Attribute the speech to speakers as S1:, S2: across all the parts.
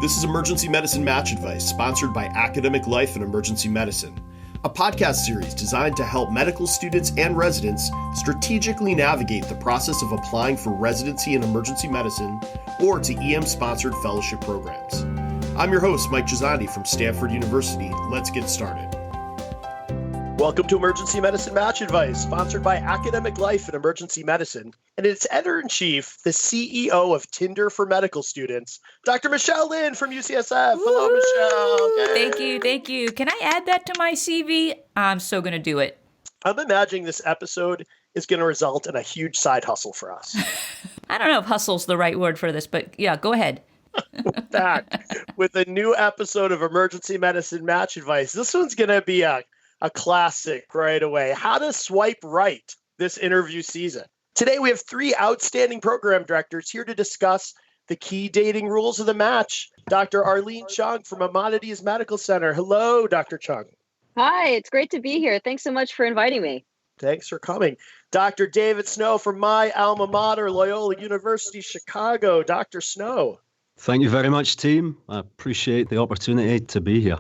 S1: This is Emergency Medicine Match Advice, sponsored by Academic Life and Emergency Medicine, a podcast series designed to help medical students and residents strategically navigate the process of applying for residency in emergency medicine or to EM-sponsored fellowship programs. I'm your host, Mike Gisondi from Stanford University. Let's get started. Welcome to Emergency Medicine Match Advice, sponsored by Academic Life and Emergency Medicine, and its editor-in-chief, the CEO of Tinder for Medical Students, Dr. Michelle Lin from UCSF. Hello, Michelle. Yay.
S2: Thank you. Can I add that to my CV? I'm so going to do it.
S1: I'm imagining this episode is going to result in a huge side hustle for us.
S2: I don't know if hustle's the right word for this, but yeah, go ahead.
S1: Back with a new episode of Emergency Medicine Match Advice. This one's going to be a classic right away. How to swipe right this interview season. Today, we have three outstanding program directors here to discuss the key dating rules of the match. Dr. Arlene Chung from Maimonides Medical Center. Hello, Dr. Chung.
S3: Hi, it's great to be here. Thanks so much for inviting me.
S1: Thanks for coming. Dr. David Snow from my alma mater, Loyola University, Chicago. Dr. Snow.
S4: Thank you very much, team. I appreciate the opportunity to be here.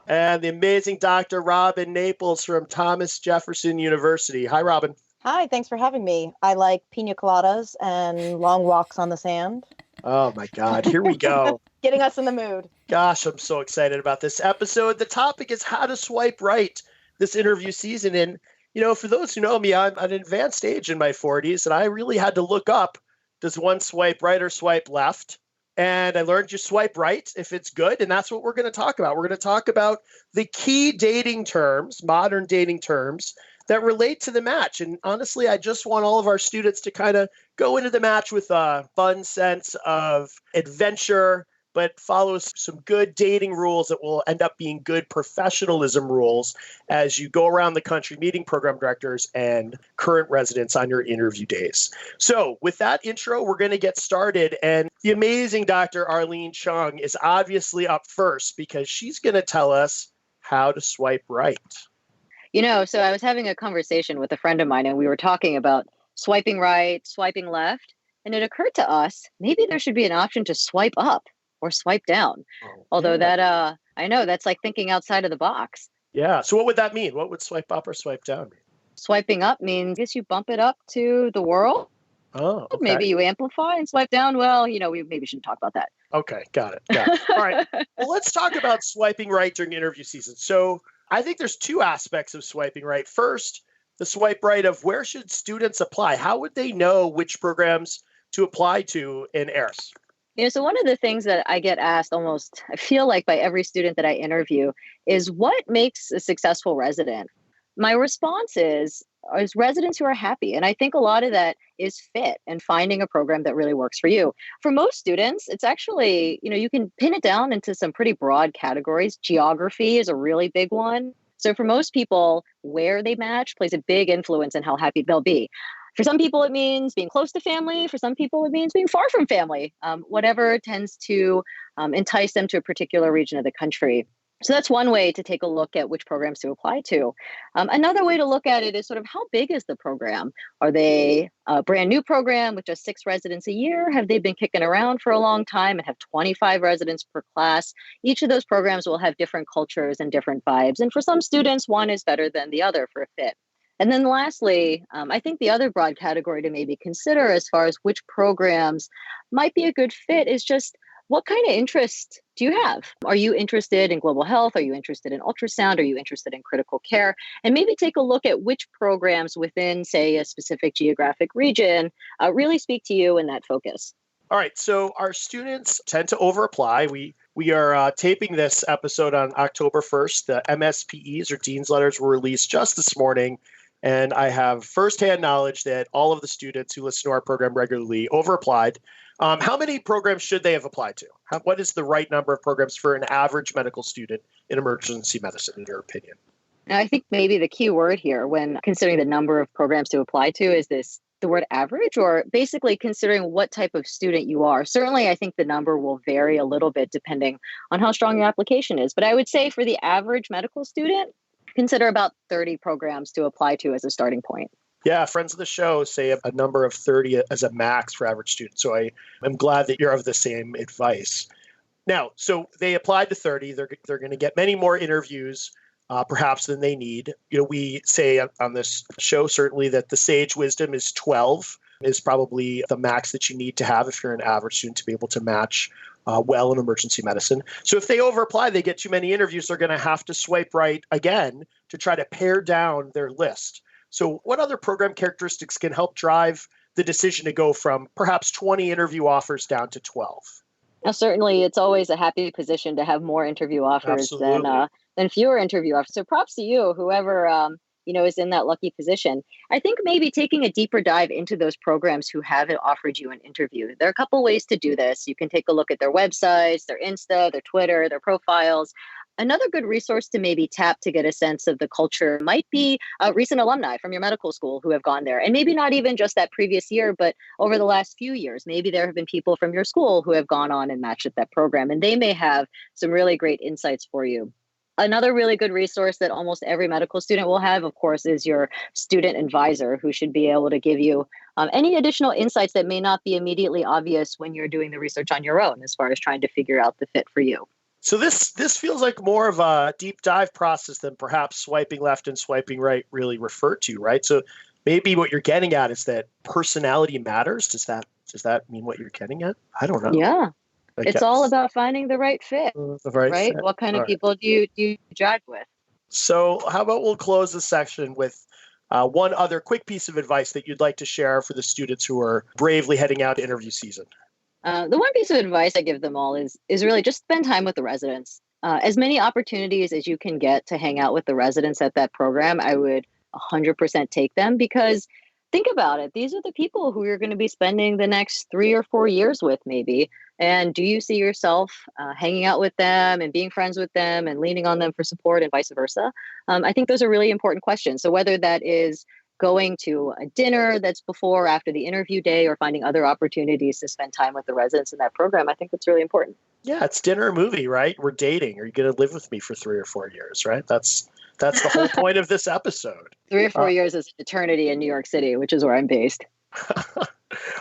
S1: And the amazing Dr. Robin Naples from Thomas Jefferson University. Hi, Robin.
S5: Hi, thanks for having me. I like pina coladas and long walks on the sand.
S1: Oh, my God. Here we go.
S5: Getting us in the mood.
S1: Gosh, I'm so excited about this episode. The topic is how to swipe right this interview season. And, you know, for those who know me, I'm an advanced age in my 40s, and I really had to look up, does one swipe right or swipe left? And I learned you swipe right if it's good. And that's what we're going to talk about. We're going to talk about the key dating terms, modern dating terms that relate to the match. And honestly, I just want all of our students to kind of go into the match with a fun sense of adventure, but follow some good dating rules that will end up being good professionalism rules as you go around the country meeting program directors and current residents on your interview days. So with that intro, we're going to get started. And the amazing Dr. Arlene Chung is obviously up first because she's going to tell us how to swipe right.
S3: You know, so I was having a conversation with a friend of mine and we were talking about swiping right, swiping left. And it occurred to us, maybe there should be an option to swipe up or swipe down. Although that, I know that's like thinking outside of the box.
S1: Yeah. So what would that mean? What would swipe up or swipe down mean?
S3: Swiping up means, I guess you bump it up to the world.
S1: Oh, okay.
S3: Maybe you amplify, and swipe down. Well, you know, we maybe shouldn't talk about that.
S1: Okay. Got it. All right. Well, let's talk about swiping right during interview season. So I think there's two aspects of swiping right. First, the swipe right of where should students apply? How would they know which programs to apply to in AIRS?
S3: You know, so one of the things that I get asked almost, I feel like by every student that I interview is what makes a successful resident? My response is residents who are happy. And I think a lot of that is fit and finding a program that really works for you. For most students, it's actually, you know, you can pin it down into some pretty broad categories. Geography is a really big one. So for most people, where they match plays a big influence in how happy they'll be. For some people, it means being close to family. For some people, it means being far from family, whatever tends to entice them to a particular region of the country. So that's one way to take a look at which programs to apply to. Another way to look at it is sort of how big is the program? Are they a brand new program with just 6 residents a year? Have they been kicking around for a long time and have 25 residents per class? Each of those programs will have different cultures and different vibes. And for some students, one is better than the other for a fit. And then lastly, I think the other broad category to maybe consider as far as which programs might be a good fit is just what kind of interest do you have? Are you interested in global health? Are you interested in ultrasound? Are you interested in critical care? And maybe take a look at which programs within, say, a specific geographic region really speak to you in that focus.
S1: All right. So our students tend to over-apply. We are taping this episode on October 1st. The MSPEs or Dean's Letters were released just this morning. And I have firsthand knowledge that all of the students who listen to our program regularly over-applied. How many programs should they have applied to? What is the right number of programs for an average medical student in emergency medicine, in your opinion?
S3: I think maybe the key word here when considering the number of programs to apply to is the word average, or basically considering what type of student you are. Certainly, I think the number will vary a little bit depending on how strong your application is. But I would say for the average medical student, consider about 30 programs to apply to as a starting point.
S1: Yeah, friends of the show say a number of 30 as a max for average students. So I'm glad that you're of the same advice. Now, so they applied to 30. They're going to get many more interviews, perhaps than they need. We say on this show certainly that the sage wisdom is 12 is probably the max that you need to have if you're an average student to be able to match well in emergency medicine. So if they over apply, they get too many interviews, they're going to have to swipe right again to try to pare down their list. So what other program characteristics can help drive the decision to go from perhaps 20 interview offers down to 12?
S3: Now, certainly, it's always a happy position to have more interview offers than fewer interview offers. So props to you, whoever is in that lucky position. I think maybe taking a deeper dive into those programs who haven't offered you an interview. There are a couple ways to do this. You can take a look at their websites, their Insta, their Twitter, their profiles. Another good resource to maybe tap to get a sense of the culture might be recent alumni from your medical school who have gone there. And maybe not even just that previous year, but over the last few years. Maybe there have been people from your school who have gone on and matched at that program, and they may have some really great insights for you. Another really good resource that almost every medical student will have, of course, is your student advisor, who should be able to give you any additional insights that may not be immediately obvious when you're doing the research on your own, as far as trying to figure out the fit for you.
S1: So this feels like more of a deep dive process than perhaps swiping left and swiping right really refer to, right? So maybe what you're getting at is that personality matters. Does that mean what you're getting at? I don't know.
S3: Yeah. It's all about finding the right fit, right?
S1: Fit.
S3: What kind of people do you jive with? So
S1: how about we'll close this section with one other quick piece of advice that you'd like to share for the students who are bravely heading out to interview season.
S3: The one piece of advice I give them all is really just spend time with the residents. As many opportunities as you can get to hang out with the residents at that program, I would 100% take them, because think about it. These are the people who you're going to be spending the next 3 or 4 years with, maybe. And do you see yourself hanging out with them and being friends with them and leaning on them for support and vice versa? I think those are really important questions. So whether that is going to a dinner that's before or after the interview day, or finding other opportunities to spend time with the residents in that program, I think that's really important.
S1: Yeah, it's dinner or movie, right? We're dating. Are you going to live with me for 3 or 4 years, right? That's the whole point of this episode.
S3: 3 or 4 years is an eternity in New York City, which is where I'm based.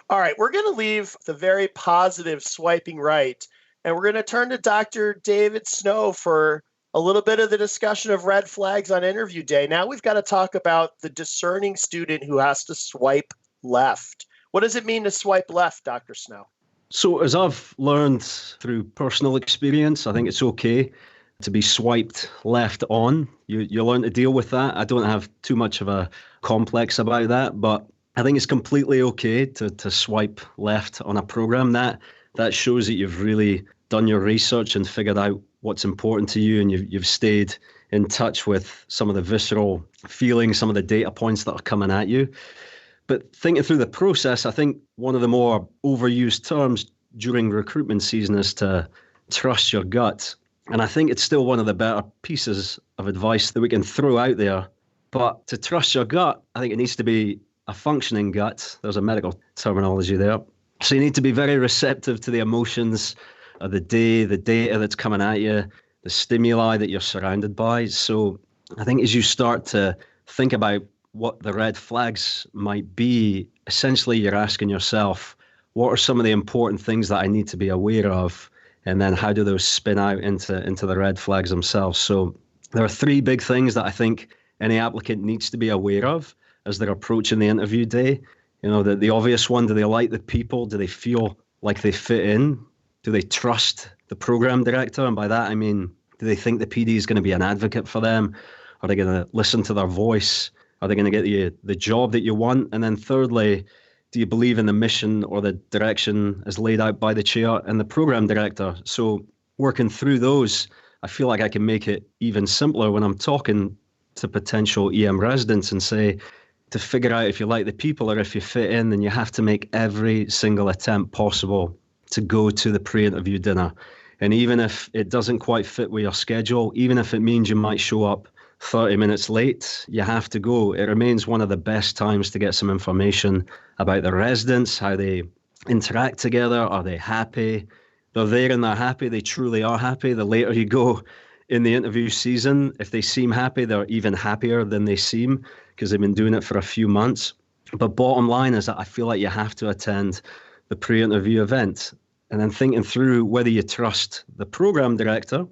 S1: All right, we're going to leave the very positive swiping right, and we're going to turn to Dr. David Snow for a little bit of the discussion of red flags on interview day. Now we've got to talk about the discerning student who has to swipe left. What does it mean to swipe left, Dr. Snow?
S4: So as I've learned through personal experience, I think it's okay to be swiped left on. You learn to deal with that. I don't have too much of a complex about that, but I think it's completely okay to swipe left on a program. That shows that you've really done your research and figured out what's important to you, and you've stayed in touch with some of the visceral feelings, some of the data points that are coming at you. But thinking through the process, I think one of the more overused terms during recruitment season is to trust your gut. And I think it's still one of the better pieces of advice that we can throw out there. But to trust your gut, I think it needs to be a functioning gut. There's a medical terminology there. So you need to be very receptive to the emotions of the day, the data that's coming at you, the stimuli that you're surrounded by. So I think as you start to think about what the red flags might be, essentially you're asking yourself, what are some of the important things that I need to be aware of? And then how do those spin out into the red flags themselves? So there are 3 big things that I think any applicant needs to be aware of as they're approaching the interview day. You know, the obvious one, do they like the people? Do they feel like they fit in? Do they trust the program director? And by that, I mean, do they think the PD is going to be an advocate for them? Are they going to listen to their voice? Are they going to get you the job that you want? And then thirdly, do you believe in the mission or the direction as laid out by the chair and the program director? So working through those, I feel like I can make it even simpler when I'm talking to potential EM residents and say, to figure out if you like the people or if you fit in, then you have to make every single attempt possible to go to the pre-interview dinner. And even if it doesn't quite fit with your schedule, even if it means you might show up 30 minutes late, you have to go. It remains one of the best times to get some information about the residents, how they interact together. Are they happy? They're there and they're happy. They truly are happy. The later you go in the interview season, if they seem happy, they're even happier than they seem because they've been doing it for a few months. But bottom line is that I feel like you have to attend the pre-interview event. and then thinking through whether you trust the program director.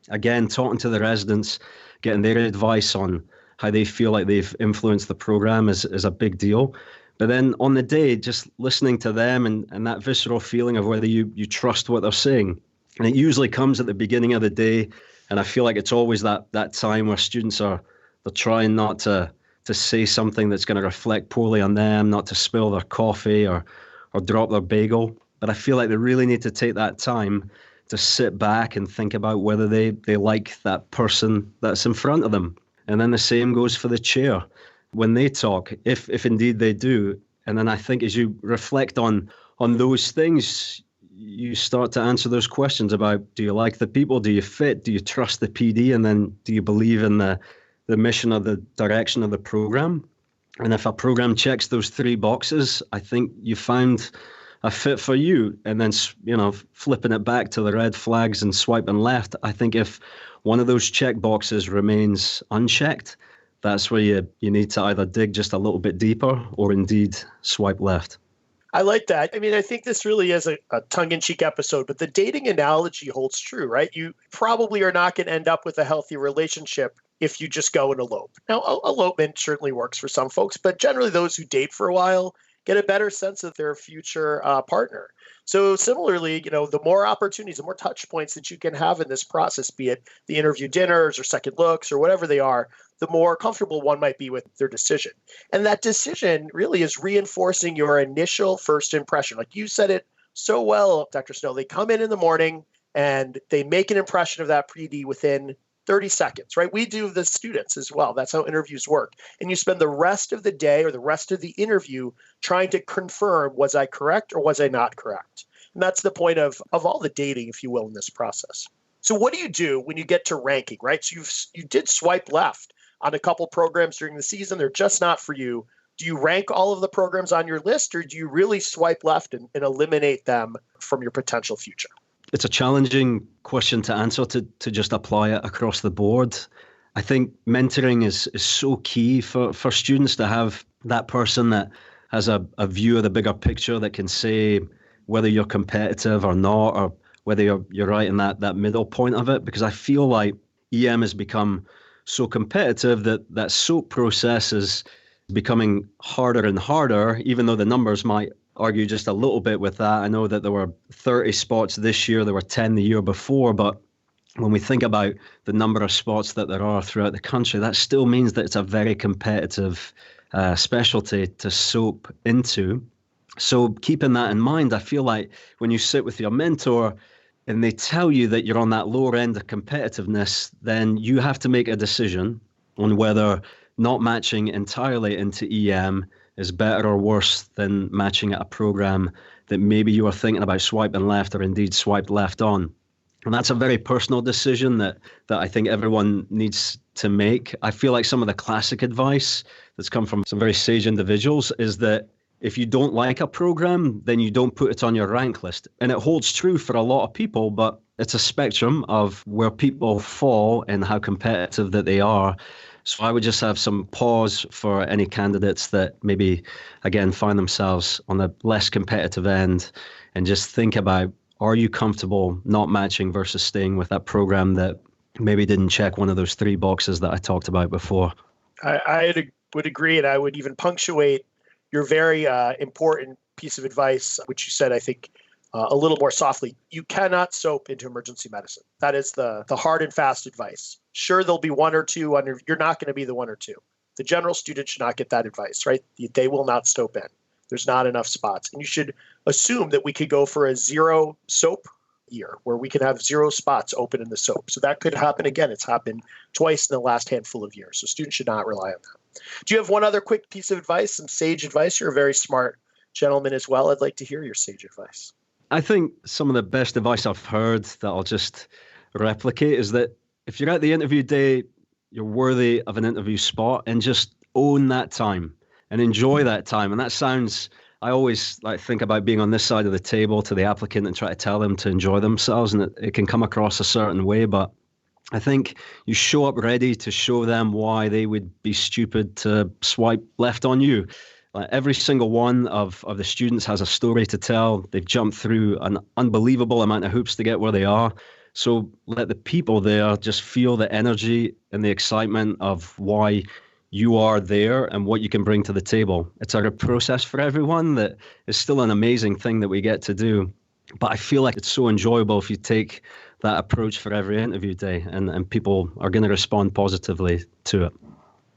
S4: Again, talking to the residents, getting their advice on how they feel like they've influenced the program is a big deal. But then on the day, just listening to them and that visceral feeling of whether you trust what they're saying. And it usually comes at the beginning of the day. And I feel like it's always that time where students they're trying not to say something that's going to reflect poorly on them, not to spill their coffee or drop their bagel. But I feel like they really need to take that time to sit back and think about whether they like that person that's in front of them. And then the same goes for the chair. When they talk, if indeed they do. And then I think as you reflect on those things, you start to answer those questions about, do you like the people? Do you fit? Do you trust the PD? And then do you believe in the mission or the direction of the program? And if a program checks those 3 boxes, I think you found a fit for you. And then, flipping it back to the red flags and swiping left, I think if one of those check boxes remains unchecked, that's where you need to either dig just a little bit deeper or indeed swipe left.
S1: I like that. I mean, I think this really is a tongue-in-cheek episode, but the dating analogy holds true, right? You probably are not going to end up with a healthy relationship if you just go and elope. Now, elopement certainly works for some folks, but generally those who date for a while get a better sense of their future partner. So similarly, the more opportunities, the more touch points that you can have in this process, be it the interview dinners or second looks or whatever they are, the more comfortable one might be with their decision. And that decision really is reinforcing your initial first impression. Like you said it so well, Dr. Snow, they come in the morning and they make an impression of that PD within 30 seconds, right? We do the students as well. That's how interviews work. And you spend the rest of the day or the rest of the interview trying to confirm, was I correct or was I not correct? And that's the point of all the dating, if you will, in this process. So what do you do when you get to ranking, right? So you did swipe left on a couple programs during the season. They're just not for you. Do you rank all of the programs on your list, or do you really swipe left and eliminate them from your potential future?
S4: It's a challenging question to answer to just apply it across the board. I think mentoring is so key for students to have that person that has a view of the bigger picture, that can say whether you're competitive or not, or whether you're right in that middle point of it. Because I feel like EM has become so competitive that SOAP process is becoming harder and harder, even though the numbers might argue just a little bit with that. I know that there were 30 spots this year, there were 10 the year before, but when we think about the number of spots that there are throughout the country, that still means that it's a very competitive specialty to SOAP into. So keeping that in mind, I feel like when you sit with your mentor and they tell you that you're on that lower end of competitiveness, then you have to make a decision on whether not matching entirely into EM is better or worse than matching at a program that maybe you are thinking about swiping left or indeed swiped left on. And that's a very personal decision that I think everyone needs to make. I feel like some of the classic advice that's come from some very sage individuals is that if you don't like a program, then you don't put it on your rank list. And it holds true for a lot of people, but it's a spectrum of where people fall and how competitive that they are. So I would just have some pause for any candidates that maybe, again, find themselves on the less competitive end and just think about, are you comfortable not matching versus staying with that program that maybe didn't check one of those 3 boxes that I talked about before?
S1: I would agree, and I would even punctuate your very important piece of advice, which you said, I think, a little more softly. You cannot SOAP into emergency medicine. That is the hard and fast advice. Sure, there'll be 1 or 2 you're not going to be the 1 or 2. The general student should not get that advice, right? They will not SOAP in. There's not enough spots. And you should assume that we could go for a 0 SOAP year where we can have 0 spots open in the SOAP. So that could happen again. It's happened twice in the last handful of years. So students should not rely on that. Do you have one other quick piece of advice, some sage advice? You're a very smart gentleman as well. I'd like to hear your sage advice.
S4: I think some of the best advice I've heard that I'll just replicate is that if you're at the interview day, you're worthy of an interview spot, and just own that time and enjoy that time. And that sounds, I always think about being on this side of the table to the applicant and try to tell them to enjoy themselves, and it can come across a certain way, but I think you show up ready to show them why they would be stupid to swipe left on you. Every single one of the students has a story to tell. They've jumped through an unbelievable amount of hoops to get where they are. So let the people there just feel the energy and the excitement of why you are there and what you can bring to the table. It's a process for everyone that is still an amazing thing that we get to do. But I feel like it's so enjoyable if you take that approach for every interview day, and people are going to respond positively to it.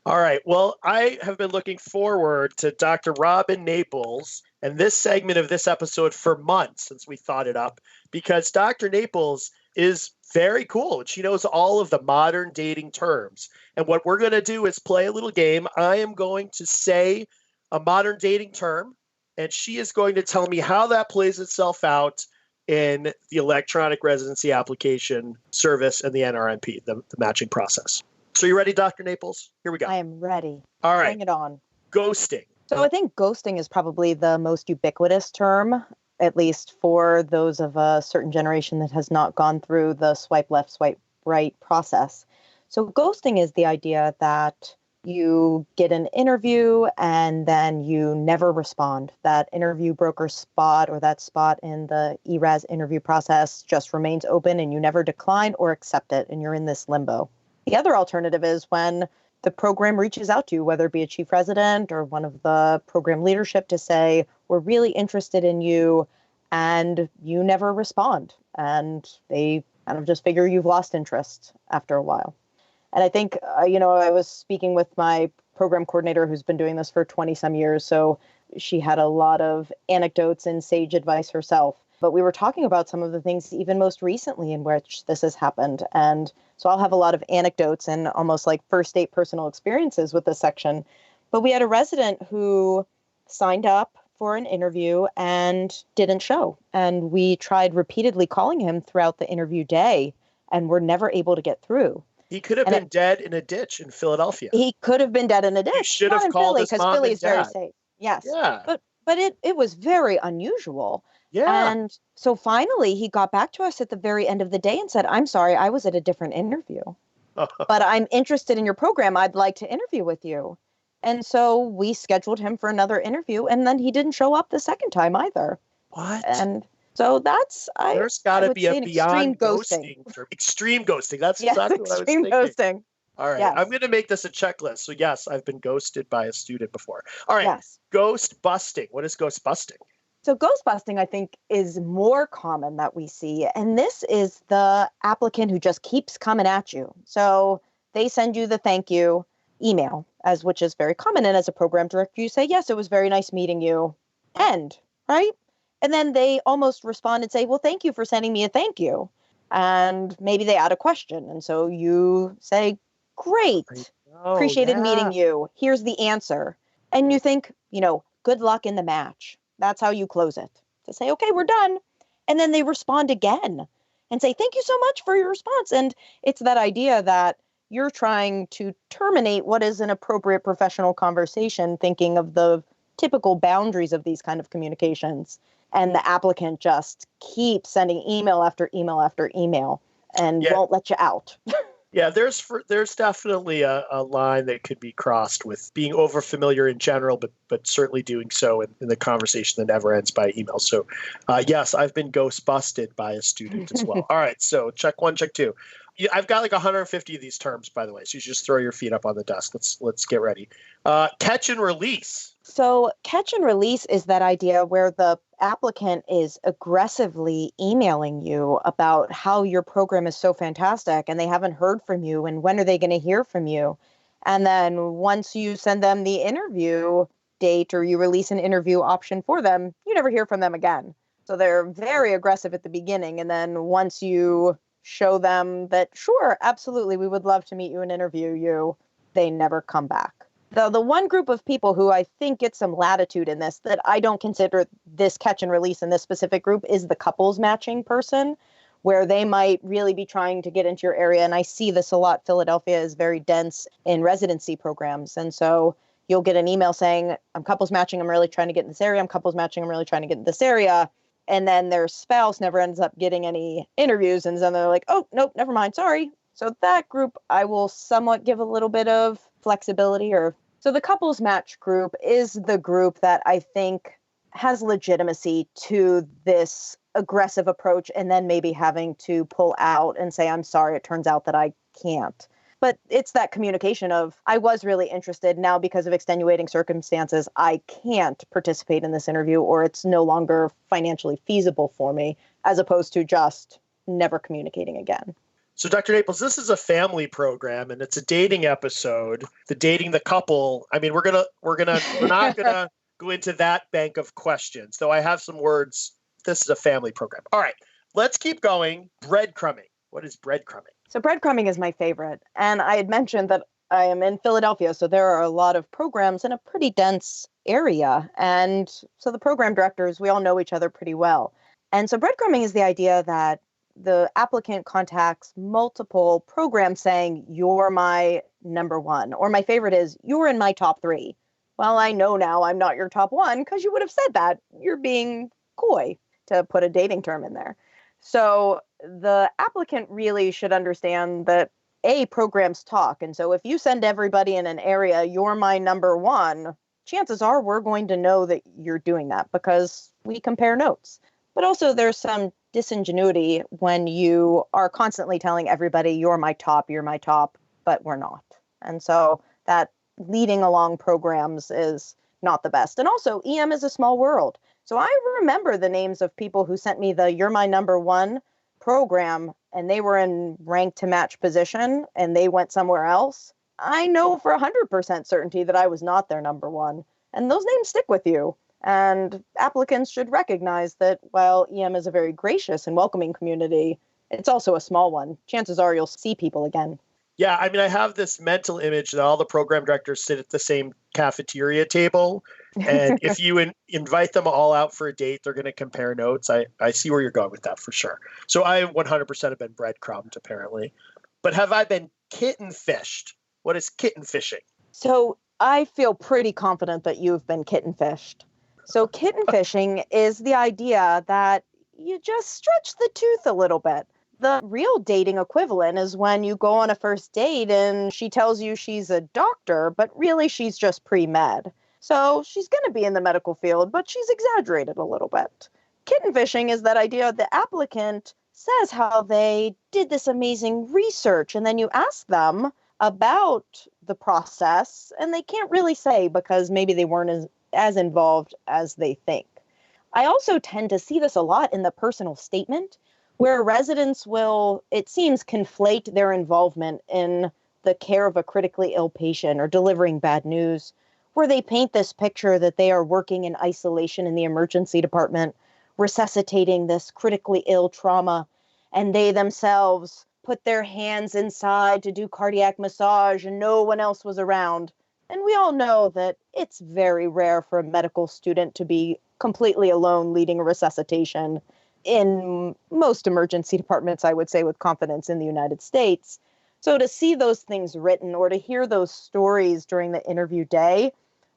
S1: All right. Well, I have been looking forward to Dr. Robin Naples and this segment of this episode for months since we thought it up, because Dr. Naples is very cool and she knows all of the modern dating terms. And what we're going to do is play a little game. I am going to say a modern dating term, and she is going to tell me how that plays itself out in the electronic residency application service and the NRMP, the matching process. So you ready, Dr. Naples? Here we go.
S5: I am ready.
S1: All right.
S5: Bring it on.
S1: Ghosting.
S5: So I think ghosting is probably the most ubiquitous term, at least for those of a certain generation that has not gone through the swipe left, swipe right process. So ghosting is the idea that you get an interview and then you never respond. That interview broker spot or that spot in the ERAS interview process just remains open and you never decline or accept it, and you're in this limbo. The other alternative is when the program reaches out to you, whether it be a chief resident or one of the program leadership, to say, we're really interested in you, and you never respond. And they kind of just figure you've lost interest after a while. And I think, I was speaking with my program coordinator who's been doing this for 20 some years. So she had a lot of anecdotes and sage advice herself. But we were talking about some of the things even most recently in which this has happened. And so I'll have a lot of anecdotes and almost like first date personal experiences with this section. But we had a resident who signed up for an interview and didn't show. And we tried repeatedly calling him throughout the interview day and were never able to get through.
S1: He could have been dead in a ditch in Philadelphia.
S5: He could have been dead in a ditch.
S1: He should have called his mom
S5: Philly
S1: and
S5: is very
S1: dad.
S5: safe. Yes.
S1: Yeah.
S5: But it was very unusual.
S1: Yeah.
S5: And so finally he got back to us at the very end of the day and said, I'm sorry, I was at a different interview, but I'm interested in your program. I'd like to interview with you. And so we scheduled him for another interview, and then he didn't show up the second time either.
S1: What?
S5: And so
S1: there's got to be a beyond
S5: extreme ghosting.
S1: Extreme ghosting. That's
S5: Yes,
S1: exactly what I was
S5: extreme
S1: thinking.
S5: ghosting.
S1: All right.
S5: Yes.
S1: I'm going to make this a checklist. So yes, I've been ghosted by a student before. All right.
S5: Yes.
S1: Ghost busting. What is ghost busting?
S5: So ghost busting, I think, is more common that we see. And this is the applicant who just keeps coming at you. So they send you the thank you email, which is very common. And as a program director, you say, yes, it was very nice meeting you. End, right? And then they almost respond and say, well, thank you for sending me a thank you. And maybe they add a question. And so you say, great, appreciated meeting you. Here's the answer. And you think, good luck in the match. That's how you close it. To say, okay, we're done. And then they respond again and say, thank you so much for your response. And it's that idea that you're trying to terminate what is an appropriate professional conversation, thinking of the typical boundaries of these kind of communications. And the applicant just keeps sending email after email after email and won't let you out.
S1: Yeah, there's definitely a line that could be crossed with being overfamiliar in general, but certainly doing so in the conversation that never ends by email. So, yes, I've been ghost busted by a student as well. All right, so check one, check two. I've got like 150 of these terms, by the way. So you just throw your feet up on the desk. Let's get ready. Catch and release.
S5: So catch and release is that idea where the applicant is aggressively emailing you about how your program is so fantastic and they haven't heard from you and when are they going to hear from you. And then once you send them the interview date or you release an interview option for them, you never hear from them again. So they're very aggressive at the beginning. And then once you show them that, sure, absolutely, we would love to meet you and interview you, they never come back. The one group of people who I think get some latitude in this, that I don't consider this catch and release in this specific group, is the couples matching person, where they might really be trying to get into your area. And I see this a lot. Philadelphia is very dense in residency programs. And so you'll get an email saying, I'm couples matching, I'm really trying to get in this area. I'm couples matching, I'm really trying to get in this area. And then their spouse never ends up getting any interviews. And then they're like, oh, nope, never mind, sorry. So that group, I will somewhat give a little bit of flexibility or So the couples match group is the group that I think has legitimacy to this aggressive approach and then maybe having to pull out and say, I'm sorry, it turns out that I can't. But it's that communication of, I was really interested. Now, because of extenuating circumstances, I can't participate in this interview, or it's no longer financially feasible for me, as opposed to just never communicating again.
S1: So, Dr. Naples, this is a family program, and it's a dating episode. The dating the couple. I mean, we're not gonna go into that bank of questions, though I have some words. This is a family program. All right, let's keep going. Breadcrumbing. What is breadcrumbing?
S5: So breadcrumbing is my favorite. And I had mentioned that I am in Philadelphia, so there are a lot of programs in a pretty dense area. And so the program directors, we all know each other pretty well. And so breadcrumbing is the idea that the applicant contacts multiple programs saying, you're my number one, or my favorite is, you're in my top three. Well, I know now I'm not your top one because you would have said that. You're being coy, to put a dating term in there. So the applicant really should understand that programs talk. And so if you send everybody in an area, you're my number one, chances are we're going to know that you're doing that because we compare notes. But also there's some disingenuity when you are constantly telling everybody you're my top, but we're not. And so that leading along programs is not the best. And also EM is a small world. So I remember the names of people who sent me the You're My Number One program, and they were in rank to match position and they went somewhere else. I know for 100% certainty that I was not their number one. And those names stick with you. And applicants should recognize that while EM is a very gracious and welcoming community, it's also a small one. Chances are you'll see people again.
S1: Yeah, I mean, I have this mental image that all the program directors sit at the same cafeteria table. And if you invite them all out for a date, they're going to compare notes. I see where you're going with that for sure. So I 100% have been breadcrumbed, apparently. But have I been kitten fished? What is kitten fishing?
S5: So I feel pretty confident that you've been kitten fished. So kitten fishing is the idea that you just stretch the tooth a little bit. The real dating equivalent is when you go on a first date and she tells you she's a doctor, but really she's just pre-med. So she's going to be in the medical field, but she's exaggerated a little bit. Kitten fishing is that idea the applicant says how they did this amazing research, and then you ask them about the process, and they can't really say because maybe they weren't as involved as they think. I also tend to see this a lot in the personal statement, where residents will, it seems, conflate their involvement in the care of a critically ill patient or delivering bad news, where they paint this picture that they are working in isolation in the emergency department, resuscitating this critically ill trauma, and they themselves put their hands inside to do cardiac massage and no one else was around. And we all know that it's very rare for a medical student to be completely alone leading a resuscitation in most emergency departments, I would say with confidence, in the United States. So to see those things written or to hear those stories during the interview day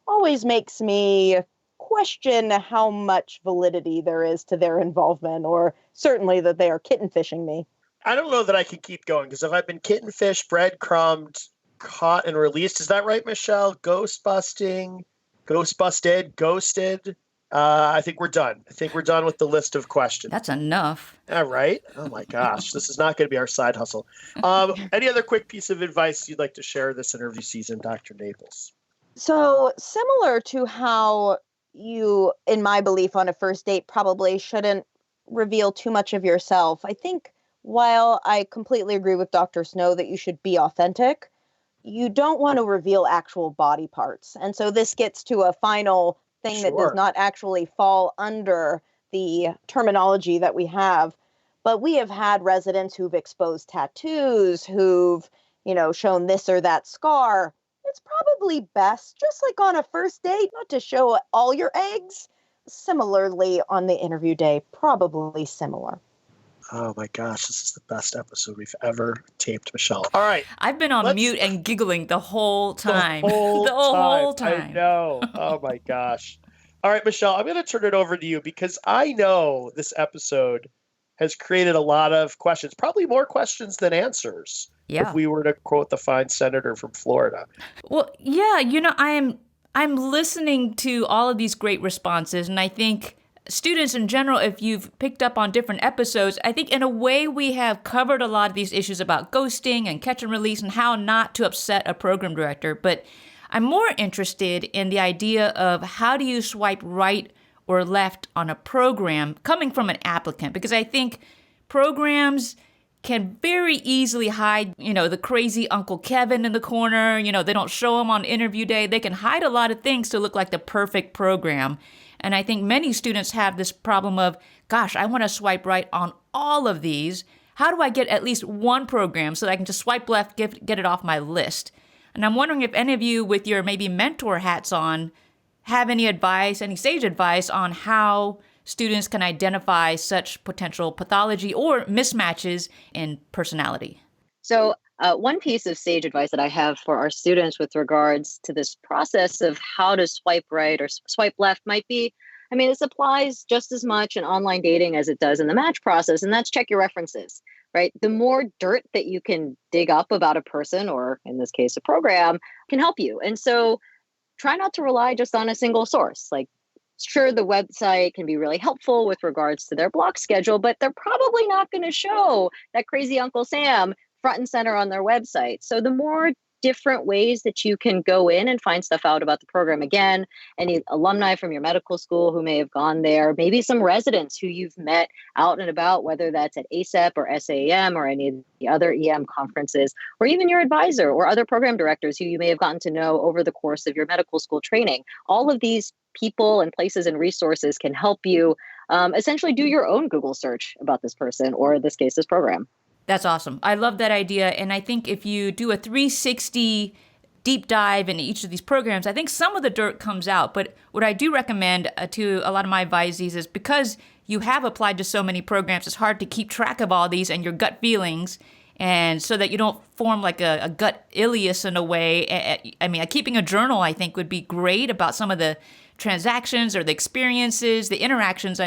S5: always makes me question how much validity there is to their involvement, or certainly that they are kitten fishing me.
S1: I don't know that I can keep going because if I've been kitten fished, breadcrumbed, caught and released, is that right, Michelle? Ghost busting, ghost busted, ghosted. I think we're done. I think we're done with the list of questions.
S2: That's enough.
S1: All right. Oh my gosh, this is not going to be our side hustle. Any other quick piece of advice you'd like to share this interview season, Dr. Naples?
S5: So similar to how you, in my belief, on a first date probably shouldn't reveal too much of yourself, I think while I completely agree with Dr. Snow that you should be authentic, you don't want to reveal actual body parts. And so this gets to a final thing that does not actually fall under the terminology that we have. But we have had residents who've exposed tattoos, who've, shown this or that scar. It's probably best, just like on a first date, not to show all your eggs. Similarly, on the interview day, probably similar.
S1: Oh my gosh, this is the best episode we've ever taped, Michelle. All right.
S2: I've been on mute and giggling the whole time.
S1: The whole
S2: time.
S1: I know. Oh my gosh. All right, Michelle, I'm going to turn it over to you because I know this episode has created a lot of questions, probably more questions than answers.
S2: Yeah.
S1: If we were to quote the fine senator from Florida.
S2: Well, yeah, I'm listening to all of these great responses, and I think students in general, if you've picked up on different episodes, I think in a way we have covered a lot of these issues about ghosting and catch and release and how not to upset a program director. But I'm more interested in the idea of how do you swipe right or left on a program coming from an applicant, because I think programs can very easily hide, the crazy Uncle Kevin in the corner. They don't show him on interview day. They can hide a lot of things to look like the perfect program. And I think many students have this problem of, gosh, I want to swipe right on all of these. How do I get at least one program so that I can just swipe left, get it off my list? And I'm wondering if any of you with your maybe mentor hats on have any advice, any sage advice on how students can identify such potential pathology or mismatches in personality.
S3: So one piece of sage advice that I have for our students with regards to this process of how to swipe right or swipe left might be, this applies just as much in online dating as it does in the match process, and that's check your references, right? The more dirt that you can dig up about a person, or in this case, a program, can help you. And so try not to rely just on a single source. Like, sure, the website can be really helpful with regards to their block schedule, but they're probably not going to show that crazy Uncle Sam front and center on their website. So the more different ways that you can go in and find stuff out about the program, again, any alumni from your medical school who may have gone there, maybe some residents who you've met out and about, whether that's at ACEP or SAM or any of the other EM conferences, or even your advisor or other program directors who you may have gotten to know over the course of your medical school training. All of these people and places and resources can help you essentially do your own Google search about this person, or in this case, this program.
S2: That's awesome. I love that idea. And I think if you do a 360 deep dive into each of these programs, I think some of the dirt comes out. But what I do recommend to a lot of my advisees is, because you have applied to so many programs, it's hard to keep track of all these and your gut feelings. And so that you don't form like a gut ileus in a way. Keeping a journal, I think, would be great about some of the transactions or the experiences, the interactions,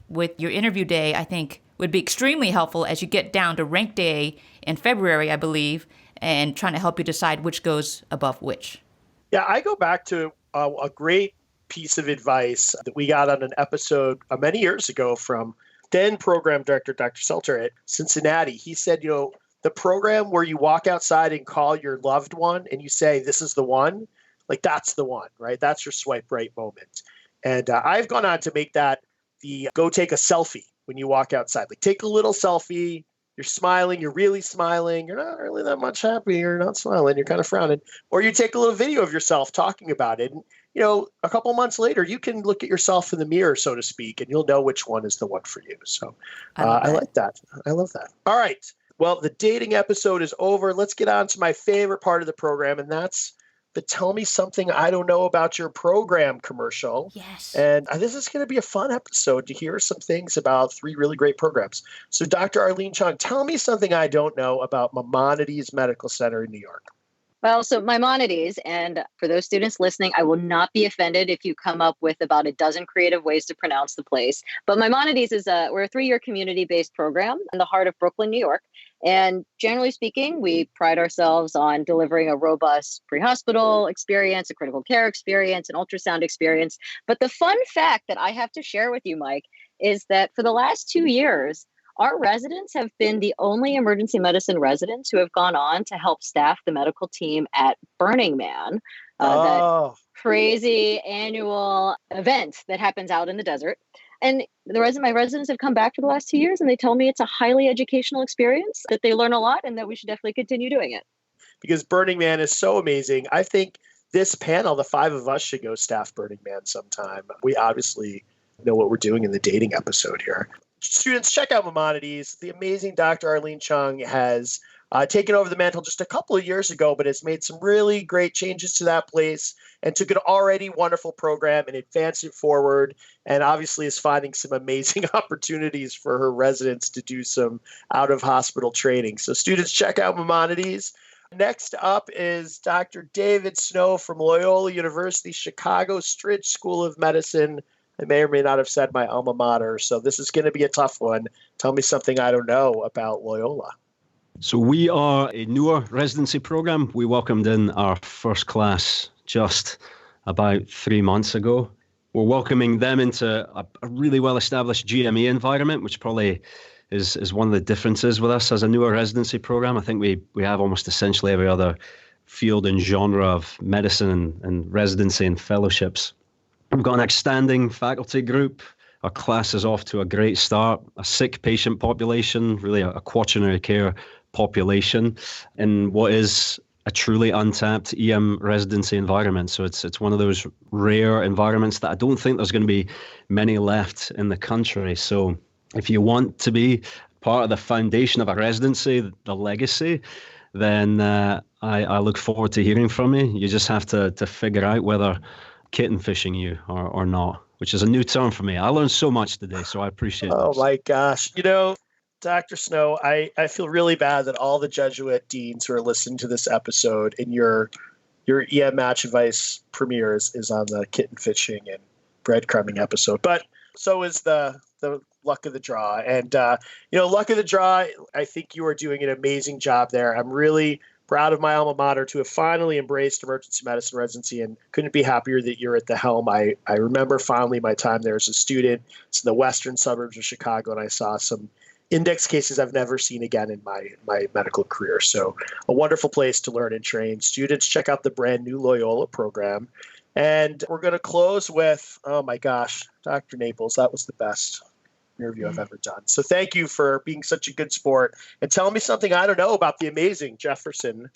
S2: with your interview day, I think would be extremely helpful as you get down to rank day in February, I believe, and trying to help you decide which goes above which.
S1: Yeah, I go back to a great piece of advice that we got on an episode many years ago from then program director, Dr. Selter at Cincinnati. He said, the program where you walk outside and call your loved one and you say, this is the one, like that's the one, right? That's your swipe right moment. And I've gone on to make that the go take a selfie when you walk outside. Like, take a little selfie. You're smiling. You're really smiling. You're not really that much happy. You're not smiling. You're kind of frowning. Or you take a little video of yourself talking about it. And, a couple months later, you can look at yourself in the mirror, so to speak, and you'll know which one is the one for you. So I like that. I love that. All right. Well, the dating episode is over. Let's get on to my favorite part of the program, and that's the Tell Me Something I Don't Know About Your Program commercial.
S2: Yes.
S1: And this is going to be a fun episode to hear some things about 3 really great programs. So Dr. Arlene Chung, tell me something I don't know about Maimonides Medical Center in New York.
S3: Well, so Maimonides, and for those students listening, I will not be offended if you come up with about a dozen creative ways to pronounce the place. But Maimonides we're a 3-year community-based program in the heart of Brooklyn, New York. And generally speaking, we pride ourselves on delivering a robust pre-hospital experience, a critical care experience, an ultrasound experience. But the fun fact that I have to share with you, Mike, is that for the last 2 years, our residents have been the only emergency medicine residents who have gone on to help staff the medical team at Burning Man, that crazy annual event that happens out in the desert. And my residents have come back for the last 2 years, and they tell me it's a highly educational experience, that they learn a lot, and that we should definitely continue doing it.
S1: Because Burning Man is so amazing. I think this panel, the 5 of us, should go staff Burning Man sometime. We obviously know what we're doing in the dating episode here. Students, check out Maimonides. The amazing Dr. Arlene Chung has taken over the mantle just a couple of years ago, but has made some really great changes to that place and took an already wonderful program and advanced it forward, and obviously is finding some amazing opportunities for her residents to do some out-of-hospital training. So students, check out Maimonides. Next up is Dr. David Snow from Loyola University, Chicago Stritch School of Medicine. I may or may not have said my alma mater. So this is going to be a tough one. Tell me something I don't know about Loyola.
S4: So we are a newer residency program. We welcomed in our first class just about 3 months ago. We're welcoming them into a really well-established GME environment, which probably is one of the differences with us as a newer residency program. I think we have almost essentially every other field and genre of medicine and residency and fellowships. We've got an outstanding faculty group. Our class is off to a great start. A sick patient population, really a quaternary care population in what is a truly untapped EM residency environment. So it's one of those rare environments that I don't think there's going to be many left in the country. So if you want to be part of the foundation of a residency, the legacy, then I look forward to hearing from you. You just have to figure out whether kitten fishing you or not, which is a new term for me. I learned so much today, so I appreciate it.
S1: Oh my gosh. Dr. Snow, I feel really bad that all the Jesuit deans who are listening to this episode and your EM Match Advice premieres is on the kitten fishing and breadcrumbing episode. But so is the luck of the draw. And, luck of the draw, I think you are doing an amazing job there. I'm really proud of my alma mater to have finally embraced emergency medicine residency and couldn't be happier that you're at the helm. I remember fondly my time there as a student. It's in the western suburbs of Chicago, and I saw some index cases I've never seen again in my medical career. So a wonderful place to learn and train. Students, check out the brand new Loyola program. And we're going to close with, oh my gosh, Dr. Naples, that was the best interview I've ever done. So thank you for being such a good sport and telling me something I don't know about the amazing Jefferson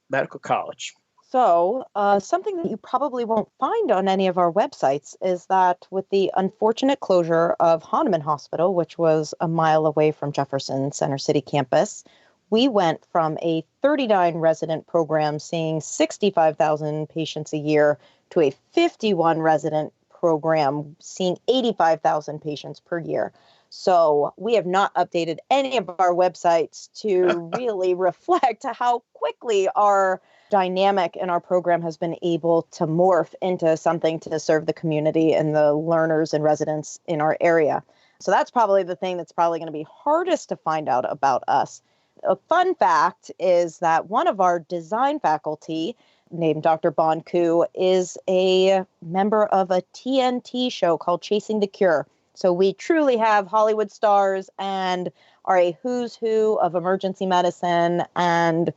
S1: Medical College.
S5: So something that you probably won't find on any of our websites is that with the unfortunate closure of Hahnemann Hospital, which was a mile away from Jefferson Center City campus, we went from a 39 resident program seeing 65,000 patients a year to a 51 resident program seeing 85,000 patients per year. So we have not updated any of our websites to really reflect how quickly our dynamic in our program has been able to morph into something to serve the community and the learners and residents in our area. So that's probably the thing that's probably going to be hardest to find out about us. A fun fact is that one of our design faculty, named Dr. Bonku, is a member of a TNT show called Chasing the Cure. So we truly have Hollywood stars and are a who's who of emergency medicine and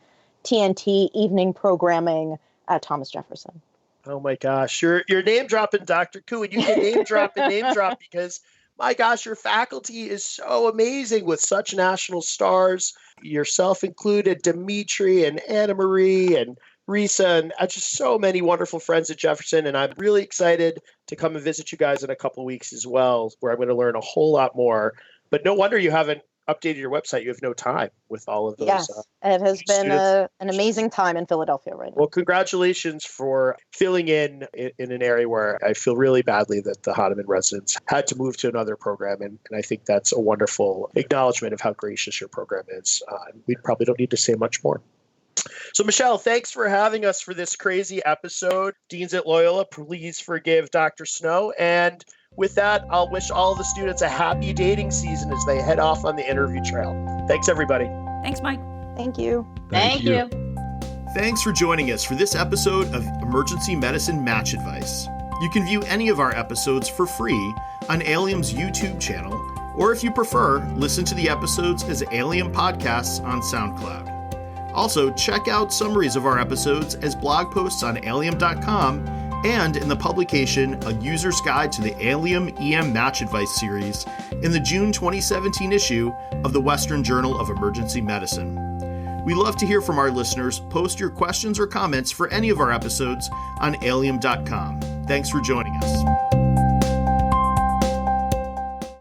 S5: TNT evening programming at Thomas Jefferson.
S1: Oh my gosh, you're name dropping Dr. Koo, and you can name drop because my gosh, your faculty is so amazing with such national stars, yourself included, Dimitri and Anna Marie and Risa, and just so many wonderful friends at Jefferson. And I'm really excited to come and visit you guys in a couple of weeks as well, where I'm going to learn a whole lot more. But no wonder you haven't updated your website. You have no time with all of those.
S5: Yes, it has been an amazing time in Philadelphia right now.
S1: Well, congratulations for filling in an area where I feel really badly that the Hahnemann residents had to move to another program. And I think that's a wonderful acknowledgement of how gracious your program is. We probably don't need to say much more. So, Michelle, thanks for having us for this crazy episode. Deans at Loyola, please forgive Dr. Snow. And with that, I'll wish all the students a happy dating season as they head off on the interview trail. Thanks, everybody.
S2: Thanks, Mike.
S5: Thank you.
S3: Thank you.
S1: Thanks for joining us for this episode of Emergency Medicine Match Advice. You can view any of our episodes for free on Allium's YouTube channel, or if you prefer, listen to the episodes as Allium podcasts on SoundCloud. Also, check out summaries of our episodes as blog posts on Allium.com and in the publication A User's Guide to the Allium EM Match Advice series in the June 2017 issue of the Western Journal of Emergency Medicine. We love to hear from our listeners. Post your questions or comments for any of our episodes on Allium.com. Thanks for joining us.